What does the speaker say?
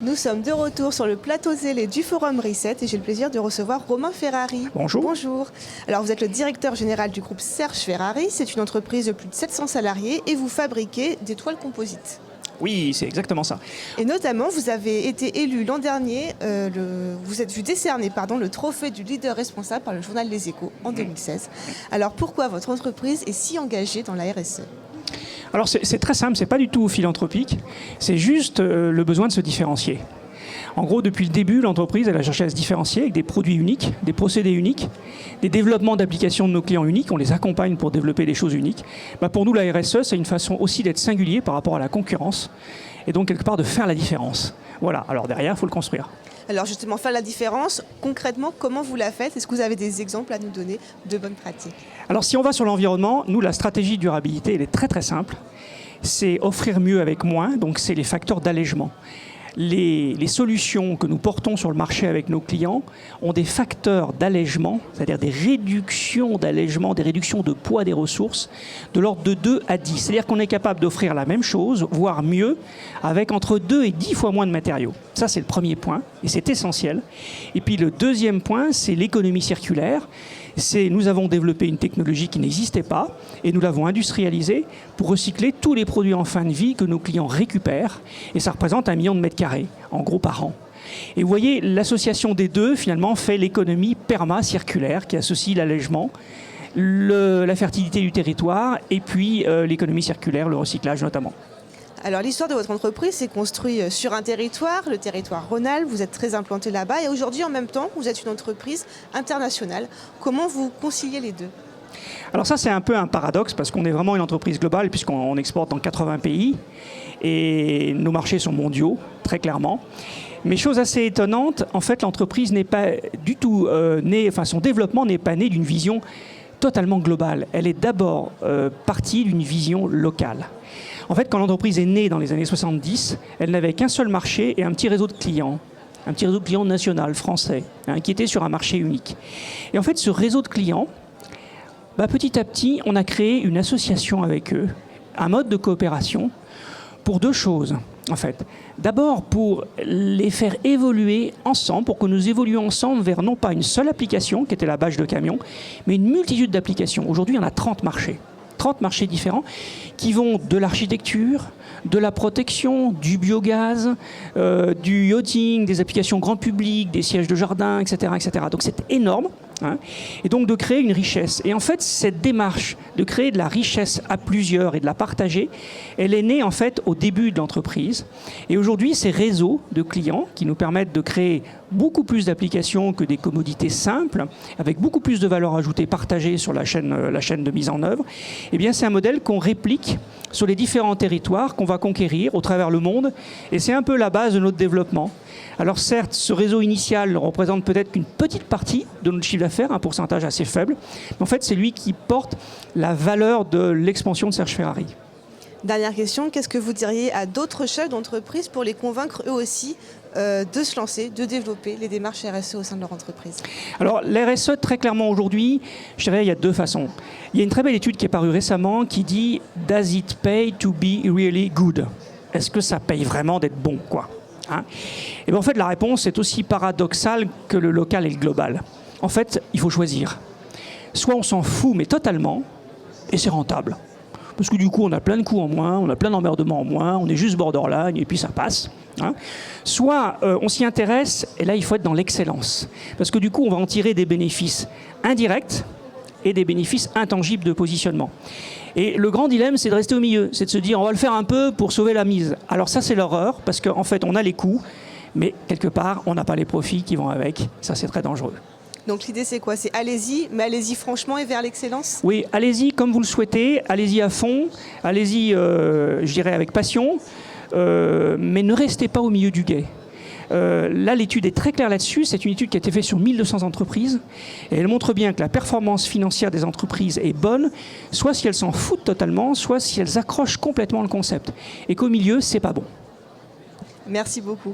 Nous sommes de retour sur le plateau zélé du Forum Reset et j'ai le plaisir de recevoir Romain Ferrari. Bonjour. Bonjour. Alors vous êtes le directeur général du groupe Serge Ferrari. C'est une entreprise de plus de 700 salariés et vous fabriquez des toiles composites. Oui, c'est exactement ça. Et notamment, vous avez été élu l'an dernier, vous êtes vu décerner le trophée du leader responsable par le journal Les Échos en 2016. Alors pourquoi votre entreprise est si engagée dans la RSE ? Alors c'est très simple, c'est pas du tout philanthropique, c'est juste le besoin de se différencier. En gros, depuis le début, l'entreprise elle a cherché à se différencier avec des produits uniques, des procédés uniques, des développements d'applications de nos clients uniques. On les accompagne pour développer des choses uniques. Pour nous, la RSE, c'est une façon aussi d'être singulier par rapport à la concurrence et donc quelque part de faire la différence. Voilà, alors derrière, il faut le construire. Alors justement, faire la différence, concrètement, comment vous la faites ? Est-ce que vous avez des exemples à nous donner de bonnes pratiques ? Alors si on va sur l'environnement, nous, la stratégie de durabilité, elle est très très simple. C'est offrir mieux avec moins, donc c'est les facteurs d'allègement. Les solutions que nous portons sur le marché avec nos clients ont des facteurs d'allègement, c'est-à-dire des réductions d'allègement, des réductions de poids des ressources, de l'ordre de 2 à 10. C'est-à-dire qu'on est capable d'offrir la même chose, voire mieux, avec entre 2 et 10 fois moins de matériaux. Ça, c'est le premier point, et c'est essentiel. Et puis le deuxième point, c'est l'économie circulaire. Nous avons développé une technologie qui n'existait pas et nous l'avons industrialisée pour recycler tous les produits en fin de vie que nos clients récupèrent et ça représente 1 million de mètres carrés, en gros par an. Et vous voyez, l'association des deux finalement fait l'économie perma-circulaire qui associe l'allègement, la fertilité du territoire et puis l'économie circulaire, le recyclage notamment. Alors l'histoire de votre entreprise s'est construite sur un territoire, le territoire Rhône-Alpes, vous êtes très implanté là-bas et aujourd'hui en même temps vous êtes une entreprise internationale. Comment vous conciliez les deux ? Alors ça c'est un peu un paradoxe parce qu'on est vraiment une entreprise globale puisqu'on exporte dans 80 pays et nos marchés sont mondiaux, très clairement. Mais chose assez étonnante, en fait l'entreprise n'est pas du tout son développement n'est pas né d'une vision totalement globale. Elle est d'abord partie d'une vision locale. En fait, quand l'entreprise est née dans les années 70, elle n'avait qu'un seul marché et un petit réseau de clients national, français, qui était sur un marché unique. Et en fait, ce réseau de clients, petit à petit, on a créé une association avec eux, un mode de coopération pour 2 choses, en fait. D'abord, pour les faire évoluer ensemble, pour que nous évoluions ensemble vers non pas une seule application, qui était la bâche de camion, mais une multitude d'applications. Aujourd'hui, on a 30 marchés. 30 marchés différents qui vont de l'architecture, de la protection, du biogaz, du yachting, des applications grand public, des sièges de jardin, etc. etc. Donc c'est énorme. Et donc de créer une richesse. Et en fait, cette démarche de créer de la richesse à plusieurs et de la partager, elle est née en fait au début de l'entreprise. Et aujourd'hui, ces réseaux de clients qui nous permettent de créer beaucoup plus d'applications que des commodités simples, avec beaucoup plus de valeur ajoutée partagée sur la chaîne de mise en œuvre, eh bien c'est un modèle qu'on réplique sur les différents territoires qu'on va conquérir au travers le monde. Et c'est un peu la base de notre développement. Alors certes, ce réseau initial ne représente peut-être qu'une petite partie de notre chiffre d'affaires, un pourcentage assez faible, mais en fait c'est lui qui porte la valeur de l'expansion de Serge Ferrari. Dernière question, qu'est-ce que vous diriez à d'autres chefs d'entreprise pour les convaincre eux aussi de se lancer, de développer les démarches RSE au sein de leur entreprise ? Alors l'RSE, très clairement aujourd'hui, je dirais il y a 2 façons. Il y a une très belle étude qui est parue récemment qui dit « Does it pay to be really good ?» Est-ce que ça paye vraiment d'être bon, quoi ? Et bien en fait la réponse est aussi paradoxale que le local et le global. En fait, il faut choisir. Soit on s'en fout, mais totalement, et c'est rentable. Parce que du coup, on a plein de coûts en moins, on a plein d'emmerdements en moins, on est juste borderline, et puis ça passe. Soit on s'y intéresse, et là, il faut être dans l'excellence. Parce que du coup, on va en tirer des bénéfices indirects et des bénéfices intangibles de positionnement. Et le grand dilemme, c'est de rester au milieu. C'est de se dire, on va le faire un peu pour sauver la mise. Alors ça, c'est l'horreur, parce qu'en fait, on a les coûts, mais quelque part, on n'a pas les profits qui vont avec. Ça, c'est très dangereux. Donc l'idée c'est quoi ? C'est allez-y, mais allez-y franchement et vers l'excellence ? Oui, allez-y comme vous le souhaitez, allez-y à fond, allez-y, je dirais, avec passion, mais ne restez pas au milieu du gué. Là, l'étude est très claire là-dessus. C'est une étude qui a été faite sur 1200 entreprises. Et elle montre bien que la performance financière des entreprises est bonne, soit si elles s'en foutent totalement, soit si elles accrochent complètement le concept. Et qu'au milieu, c'est pas bon. Merci beaucoup.